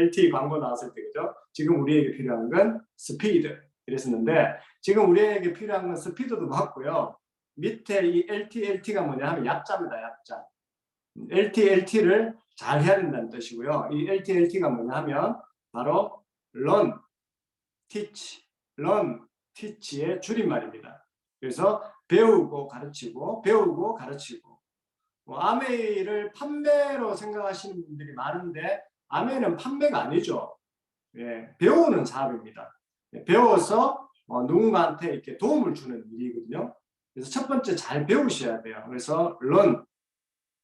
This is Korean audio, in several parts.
LTE 광고 나왔을 때, 그죠? 지금 우리에게 필요한 건 스피드. 이랬었는데, 지금 우리에게 필요한 건 스피드도 맞고요. 밑에 이 LT가 뭐냐 하면 약자입니다, 약자. LT를 잘 해야 된다는 뜻이고요. 이 LT가 뭐냐 하면 바로 Learn, Teach의 줄임말입니다. 그래서 배우고 가르치고, 배우고 가르치고. 아메이를 판매로 생각하시는 분들이 많은데, 아메이는 판매가 아니죠. 예, 배우는 사업입니다. 예, 배워서 누군가한테 이렇게 도움을 주는 일이거든요. 그래서 첫 번째 잘 배우셔야 돼요. 그래서 learn,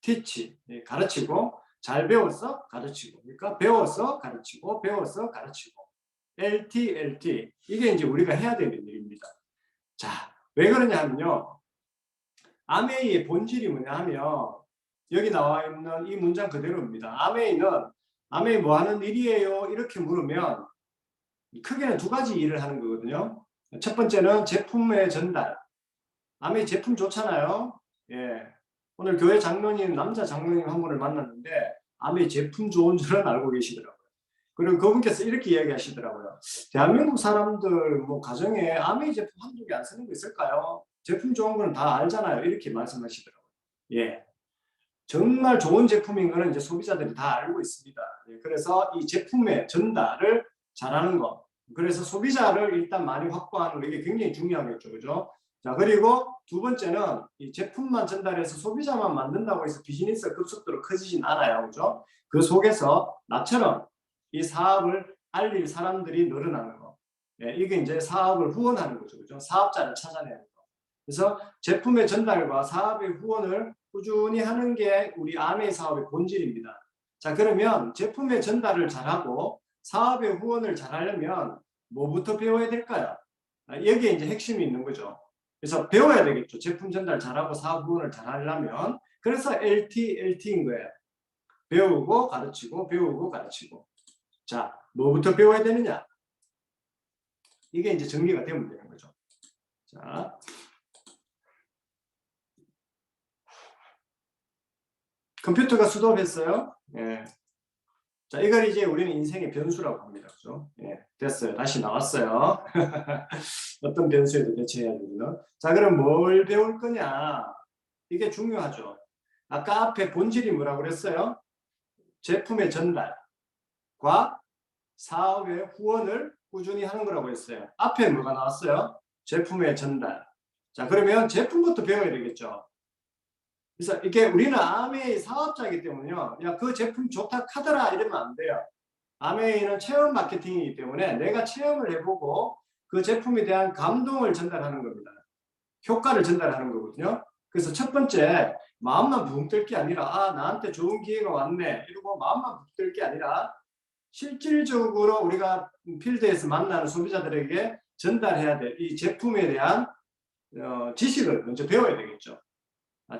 teach, 예, 가르치고, 잘 배워서 가르치고, 그러니까 배워서 가르치고, 배워서 가르치고. LT. 이게 이제 우리가 해야 되는 일입니다. 자, 왜 그러냐 하면요. 아메이의 본질이 뭐냐 하면, 여기 나와 있는 이 문장 그대로입니다. 아메이 뭐 하는 일이에요? 이렇게 물으면, 크게는 두 가지 일을 하는 거거든요. 첫 번째는 제품의 전달. 아메이 제품 좋잖아요. 예. 오늘 교회 장로님, 남자 장로님 한 분을 만났는데, 아메이 제품 좋은 줄은 알고 계시더라고요. 그리고 그분께서 이렇게 이야기하시더라고요. 대한민국 사람들 뭐 가정에 아메이 제품 한두 개 안 쓰는 거 있을까요? 제품 좋은 거는 다 알잖아요. 이렇게 말씀하시더라고요. 예. 정말 좋은 제품인 거는 이제 소비자들이 다 알고 있습니다. 예. 그래서 이 제품의 전달을 잘하는 것. 그래서 소비자를 일단 많이 확보하는 거, 이게 굉장히 중요하겠죠. 그죠? 자, 그리고 두 번째는 이 제품만 전달해서 소비자만 만든다고 해서 비즈니스가 급속도로 커지진 않아요. 그죠? 그 속에서 나처럼 이 사업을 알릴 사람들이 늘어나는 거. 예, 이게 이제 사업을 후원하는 거죠. 그죠? 사업자를 찾아내는 거. 그래서 제품의 전달과 사업의 후원을 꾸준히 하는 게 우리 아메이 사업의 본질입니다. 자, 그러면 제품의 전달을 잘하고 사업의 후원을 잘하려면 뭐부터 배워야 될까요? 여기에 이제 핵심이 있는 거죠. 그래서 배워야 되겠죠. 제품 전달 잘하고 사업 후원을 잘하려면. 그래서 LT인 거예요. 배우고 가르치고, 배우고 가르치고. 자, 뭐부터 배워야 되느냐? 이게 이제 정리가 되면 되는 거죠. 자, 컴퓨터가 수동했어요. 예. 자, 이걸 이제 우리는 인생의 변수라고 합니다. 그죠? 예, 됐어요. 다시 나왔어요. 어떤 변수에도 대처해야 되는. 자, 그럼 뭘 배울 거냐? 이게 중요하죠. 아까 앞에 본질이 뭐라고 그랬어요? 제품의 전달과 사업의 후원을 꾸준히 하는 거라고 했어요. 앞에 뭐가 나왔어요? 제품의 전달. 자, 그러면 제품부터 배워야 되겠죠. 그래서 이게 우리는 아메이 사업자이기 때문에요. 야, 그 제품 좋다 카더라 이러면 안 돼요. 아메이는 체험 마케팅이기 때문에 내가 체험을 해보고 그 제품에 대한 감동을 전달하는 겁니다. 효과를 전달하는 거거든요. 그래서 첫 번째, 마음만 붕 뜰 게 아니라 나한테 좋은 기회가 왔네 이러고 마음만 붕 뜰 게 아니라 실질적으로 우리가 필드에서 만나는 소비자들에게 전달해야 될 이 제품에 대한 지식을 먼저 배워야 되겠죠.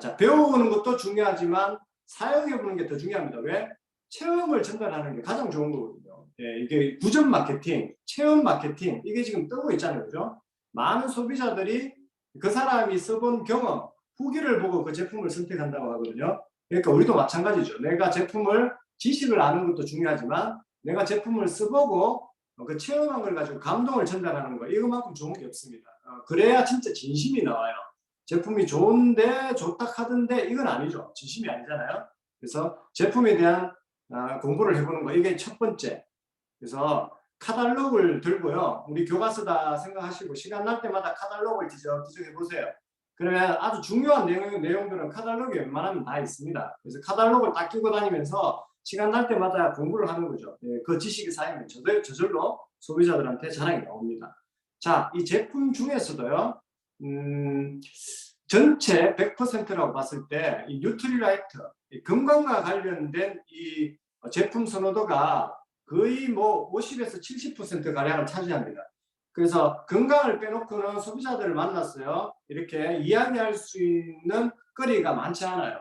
자, 배우는 것도 중요하지만 사용해보는 게 더 중요합니다. 왜? 체험을 전달하는 게 가장 좋은 거거든요. 예, 이게 구전 마케팅, 체험 마케팅, 이게 지금 뜨고 있잖아요. 그죠? 많은 소비자들이 그 사람이 써본 경험, 후기를 보고 그 제품을 선택한다고 하거든요. 그러니까 우리도 마찬가지죠. 내가 제품을, 지식을 아는 것도 중요하지만 내가 제품을 써보고 그 체험한 걸 가지고 감동을 전달하는 거, 이거만큼 좋은 게 없습니다. 그래야 진짜 진심이 나와요. 제품이 좋은데 좋다 하던데 이건 아니죠. 진심이 아니잖아요. 그래서 제품에 대한 공부를 해보는 거, 이게 첫 번째. 그래서 카탈로그를 들고요. 우리 교과서다 생각하시고 시간 날 때마다 카탈로그를 뒤적뒤적 해보세요. 그러면 아주 중요한 내용들은 카탈로그에 웬만하면 다 있습니다. 그래서 카탈로그를 딱 끼고 다니면서 시간 날 때마다 공부를 하는 거죠. 그 지식이 쌓이면 저절로 소비자들한테 자랑이 나옵니다. 자, 이 제품 중에서도요. 전체 100%라고 봤을 때 이 뉴트리라이트, 건강과 관련된 이 제품 선호도가 거의 뭐 50에서 70% 가량을 차지합니다. 그래서 건강을 빼놓고는 소비자들을 만났어요. 이렇게 이야기할 수 있는 거리가 많지 않아요.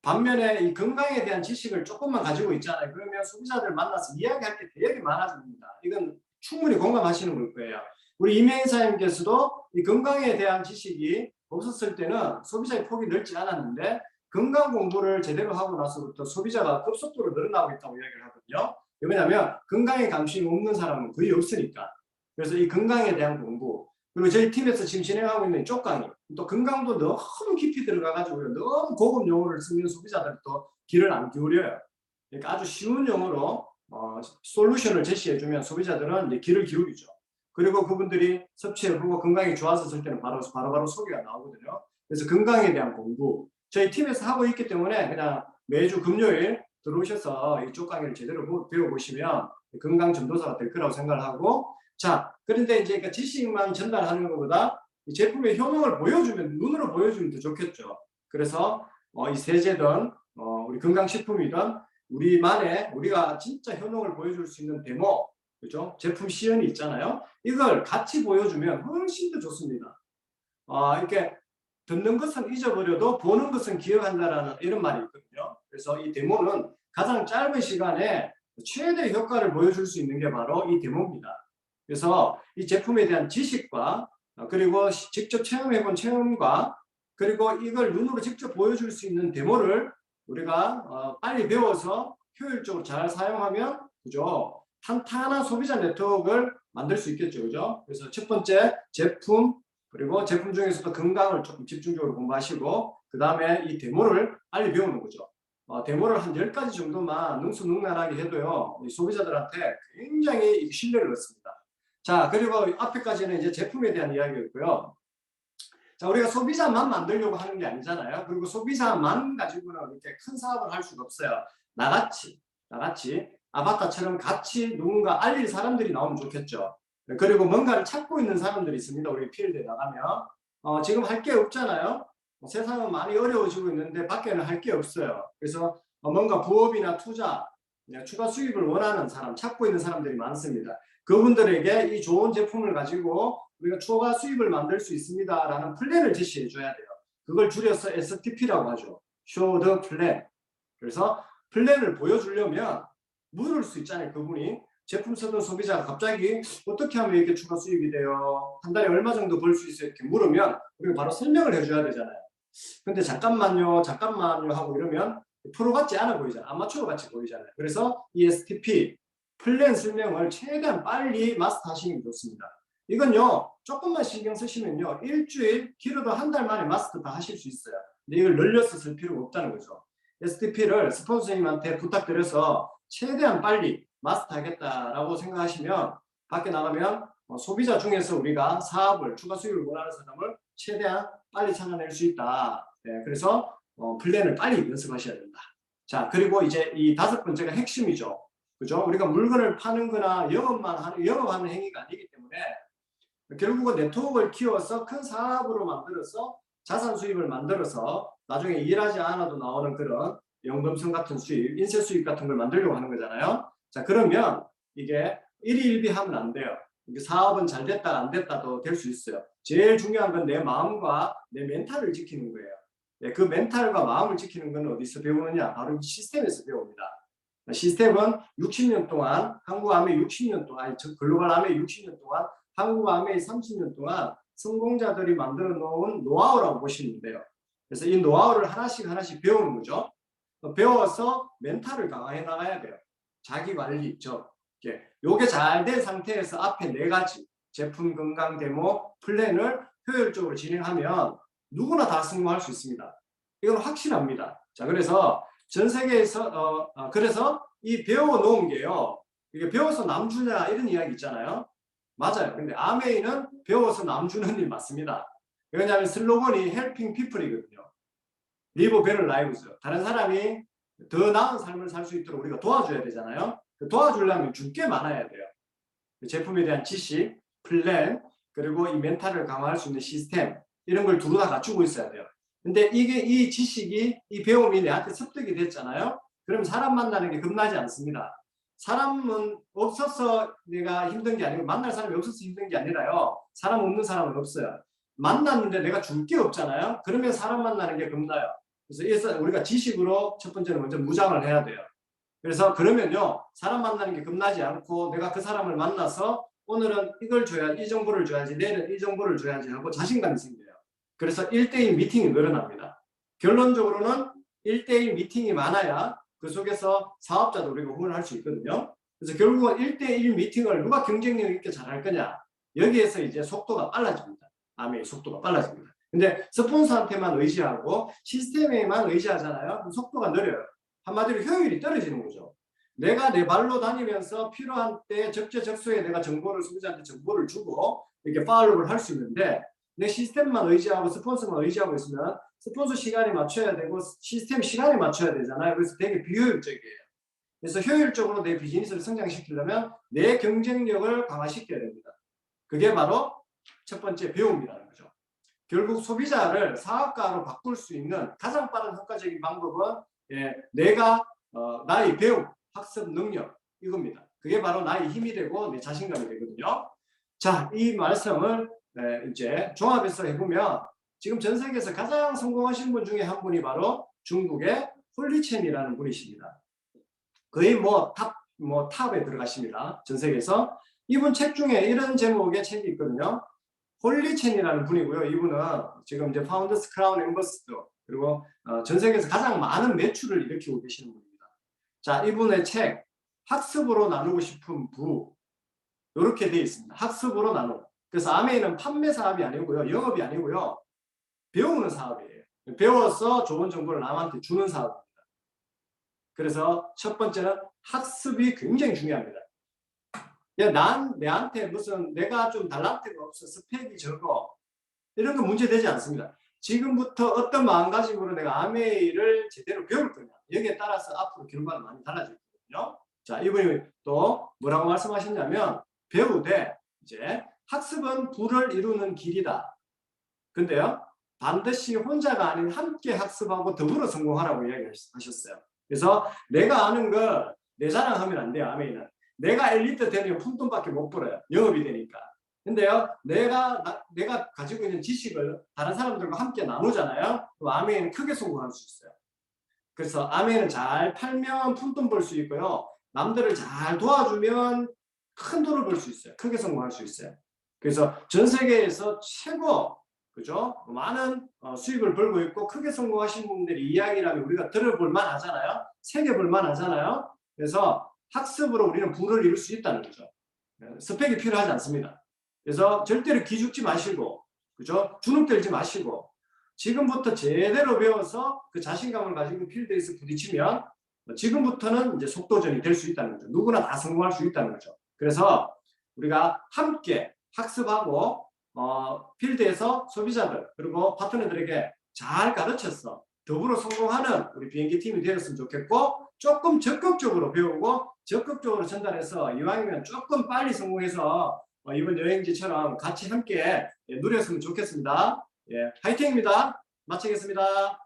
반면에 이 건강에 대한 지식을 조금만 가지고 있잖아요. 그러면 소비자들 만나서 이야기할 게 되게 많아집니다. 이건 충분히 공감하시는 걸 거예요. 우리 이명사님께서도 이 건강에 대한 지식이 없었을 때는 소비자의 폭이 넓지 않았는데 건강 공부를 제대로 하고 나서부터 소비자가 급속도로 늘어나고 있다고 이야기를 하거든요. 왜냐하면 건강에 관심이 없는 사람은 거의 없으니까. 그래서 이 건강에 대한 공부, 그리고 저희 팀에서 지금 진행하고 있는 쪽 강의, 또 건강도 너무 깊이 들어가가지고요. 너무 고급 용어를 쓰는 소비자들 또 귀를 안 기울여요. 그러니까 아주 쉬운 용어로 솔루션을 제시해주면 소비자들은 이제 귀를 기울이죠. 그리고 그분들이 섭취해보고 건강이 좋아졌을 때는 바로바로 소개가 나오거든요. 그래서 건강에 대한 공부, 저희 팀에서 하고 있기 때문에 그냥 매주 금요일 들어오셔서 이쪽 강의를 제대로 배워보시면 건강 전도사가 될 거라고 생각을 하고, 자, 그런데 이제 그러니까 지식만 전달하는 것보다 이 제품의 효능을 보여주면, 눈으로 보여주면 더 좋겠죠. 그래서 이 세제든 우리 건강식품이든 우리가 진짜 효능을 보여줄 수 있는 데모, 그죠? 제품 시연이 있잖아요. 이걸 같이 보여주면 훨씬 더 좋습니다. 이렇게 듣는 것은 잊어버려도 보는 것은 기억한다라는 이런 말이 있거든요. 그래서 이 데모는 가장 짧은 시간에 최대 효과를 보여줄 수 있는 게 바로 이 데모입니다. 그래서 이 제품에 대한 지식과 그리고 직접 체험해본 체험과 그리고 이걸 눈으로 직접 보여줄 수 있는 데모를 우리가 빨리 배워서 효율적으로 잘 사용하면, 그죠? 탄탄한 소비자 네트워크를 만들 수 있겠죠. 그죠? 그래서 첫 번째 제품, 그리고 제품 중에서도 건강을 조금 집중적으로 공부하시고, 그 다음에 이 데모를 빨리 배우는 거죠. 데모를 한 10가지 정도만 능수능란하게 해도요, 소비자들한테 굉장히 신뢰를 얻습니다. 자, 그리고 앞에까지는 이제 제품에 대한 이야기였고요. 자, 우리가 소비자만 만들려고 하는 게 아니잖아요. 그리고 소비자만 가지고는 이렇게 큰 사업을 할 수가 없어요. 나같이 아바타처럼 같이 누군가 알릴 사람들이 나오면 좋겠죠. 그리고 뭔가를 찾고 있는 사람들이 있습니다. 우리 필드에 나가면 지금 할 게 없잖아요. 세상은 많이 어려워지고 있는데 밖에는 할 게 없어요. 그래서 뭔가 부업이나 투자, 추가 수입을 원하는 사람, 찾고 있는 사람들이 많습니다. 그분들에게 이 좋은 제품을 가지고 우리가 추가 수입을 만들 수 있습니다라는 플랜을 제시해 줘야 돼요. 그걸 줄여서 STP라고 하죠. Show the Plan. 그래서 플랜을 보여주려면 물을 수 있잖아요. 그분이 제품 쓰는 소비자가 갑자기 어떻게 하면 이렇게 추가 수입이 돼요? 한 달에 얼마 정도 벌 수 있어요? 이렇게 물으면 우리가 바로 설명을 해줘야 되잖아요. 근데 잠깐만요 하고 이러면 프로 같지 않아 보이잖아요. 아마추어 같이 보이잖아요. 그래서 ESTP 플랜 설명을 최대한 빨리 마스터하시는 게 좋습니다. 이건요, 조금만 신경 쓰시면요, 일주일, 길어도 한 달 만에 마스터 다 하실 수 있어요. 근데 이걸 늘려서 쓸 필요가 없다는 거죠. STP를 스폰서님한테 부탁드려서 최대한 빨리 마스터하겠다라고 생각하시면 밖에 나가면 소비자 중에서 우리가 사업을, 추가 수익을 원하는 사람을 최대한 빨리 찾아낼 수 있다. 네, 그래서 플랜을 빨리 연습하셔야 된다. 자, 그리고 이제 이 5번째가 핵심이죠. 그죠? 우리가 물건을 파는 거나 영업하는 행위가 아니기 때문에 결국은 네트워크를 키워서 큰 사업으로 만들어서 자산 수입을 만들어서 나중에 일하지 않아도 나오는 그런 연금성 같은 수입, 인세 수입 같은 걸 만들려고 하는 거잖아요. 자, 그러면 이게 일희일비하면 안 돼요. 이게 사업은 잘 됐다 안 됐다도 될 수 있어요. 제일 중요한 건 내 마음과 내 멘탈을 지키는 거예요. 네, 그 멘탈과 마음을 지키는 건 어디서 배우느냐? 바로 이 시스템에서 배웁니다. 시스템은 60년 동안, 한국 아메 60년 동안, 글로벌 아메 60년 동안, 한국 아메 30년 동안 성공자들이 만들어 놓은 노하우라고 보시면 돼요. 그래서 이 노하우를 하나씩 배우는 거죠. 배워서 멘탈을 강화해 나가야 돼요. 자기 관리 있죠. 요게 잘 된 상태에서 앞에 4가지 제품 건강 데모 플랜을 효율적으로 진행하면 누구나 다 성공할 수 있습니다. 이건 확실합니다. 자, 그래서 전 세계에서 그래서 이 배워놓은 게요, 이게 배워서 남 주냐 이런 이야기 있잖아요. 맞아요. 근데 아메이는 배워서 남 주는 일 맞습니다. 왜냐하면 슬로건이 Helping People이거든요. Live Better Lives. 다른 사람이 더 나은 삶을 살 수 있도록 우리가 도와줘야 되잖아요. 도와주려면 줄 게 많아야 돼요. 제품에 대한 지식, 플랜, 그리고 이 멘탈을 강화할 수 있는 시스템, 이런 걸 두루 다 갖추고 있어야 돼요. 근데 이 지식이, 이 배움이 내한테 습득이 됐잖아요. 그럼 사람 만나는 게 겁나지 않습니다. 사람은 없어서 내가 힘든 게 아니고, 만날 사람이 없어서 힘든 게 아니라요, 사람 없는 사람은 없어요. 만났는데 내가 줄 게 없잖아요. 그러면 사람 만나는 게 겁나요. 그래서 우리가 지식으로 첫 번째는 먼저 무장을 해야 돼요. 그래서 그러면요, 사람 만나는 게 겁나지 않고 내가 그 사람을 만나서 오늘은 이걸 줘야지, 이 정보를 줘야지, 내일은 이 정보를 줘야지 하고 자신감이 생겨요. 그래서 1대1 미팅이 늘어납니다. 결론적으로는 1대1 미팅이 많아야 그 속에서 사업자도 우리가 후원할 수 있거든요. 그래서 결국은 1대1 미팅을 누가 경쟁력 있게 잘할 거냐. 여기에서 이제 속도가 빨라집니다. 아메이 속도가 빨라집니다. 근데 스폰서한테만 의지하고 시스템에만 의지하잖아요. 그럼 속도가 느려요. 한마디로 효율이 떨어지는 거죠. 내가 내 발로 다니면서 필요한 때 적재적소에 내가 정보를 소비자한테 정보를 주고 이렇게 팔로우를 할 수 있는데 내 시스템만 의지하고 스폰서만 의지하고 있으면 스폰서 시간에 맞춰야 되고 시스템 시간에 맞춰야 되잖아요. 그래서 되게 비효율적이에요. 그래서 효율적으로 내 비즈니스를 성장시키려면 내 경쟁력을 강화시켜야 됩니다. 그게 바로 첫 번째 배움이라는 거죠. 결국 소비자를 사업가로 바꿀 수 있는 가장 빠른 효과적인 방법은 내가 나의 배움, 학습 능력 이겁니다. 그게 바로 나의 힘이 되고 내 자신감이 되거든요. 자, 이 말씀을 이제 종합해서 해보면 지금 전 세계에서 가장 성공하신 분 중에 한 분이 바로 중국의 홀리첸이라는 분이십니다. 거의 탑에 들어가십니다. 전 세계에서. 이분 책 중에 이런 제목의 책이 있거든요. 홀리첸이라는 분이고요. 이분은 지금 이제 파운더스 크라운 엠버스더 그리고 전 세계에서 가장 많은 매출을 일으키고 계시는 분입니다. 자, 이분의 책 학습으로 나누고 싶은 부 이렇게 되어 있습니다. 학습으로 나누고. 그래서 아메이는 판매 사업이 아니고요. 영업이 아니고요. 배우는 사업이에요. 배워서 좋은 정보를 남한테 주는 사업입니다. 그래서 첫 번째는 학습이 굉장히 중요합니다. 내한테 무슨 내가 좀 달란트가 없어 스펙이 적어 이런 건 문제되지 않습니다. 지금부터 어떤 마음가짐으로 내가 아메이를 제대로 배울 거냐 여기에 따라서 앞으로 결과는 많이 달라질 거거든요. 자, 이분이 또 뭐라고 말씀하셨냐면 배우되 이제 학습은 부를 이루는 길이다. 근데요 반드시 혼자가 아닌 함께 학습하고 더불어 성공하라고 이야기하셨어요. 그래서 내가 아는 걸 내 자랑하면 안 돼요. 아메이는 내가 엘리트 되면 푼돈밖에 못 벌어요. 영업이 되니까. 근데요 내가 가지고 있는 지식을 다른 사람들과 함께 나누잖아요. 그럼 아메이는 크게 성공할 수 있어요. 그래서 아메이는 잘 팔면 푼돈 벌 수 있고요. 남들을 잘 도와주면 큰 돈을 벌 수 있어요. 크게 성공할 수 있어요. 그래서 전 세계에서 최고 그죠? 많은 수익을 벌고 있고 크게 성공하신 분들의 이야기라면 우리가 들어볼 만하잖아요. 새겨볼 만하잖아요. 그래서 학습으로 우리는 부를 이룰 수 있다는 거죠. 스펙이 필요하지 않습니다. 그래서 절대로 기죽지 마시고 그죠? 주눅들지 마시고 지금부터 제대로 배워서 그 자신감을 가지고 필드에서 부딪히면 지금부터는 이제 속도전이 될 수 있다는 거죠. 누구나 다 성공할 수 있다는 거죠. 그래서 우리가 함께 학습하고 필드에서 소비자들 그리고 파트너들에게 잘 가르쳐서 더불어 성공하는 우리 비행기 팀이 되었으면 좋겠고 조금 적극적으로 배우고 적극적으로 전달해서 이왕이면 조금 빨리 성공해서 이번 여행지처럼 같이 함께 누렸으면 좋겠습니다. 예, 화이팅입니다. 마치겠습니다.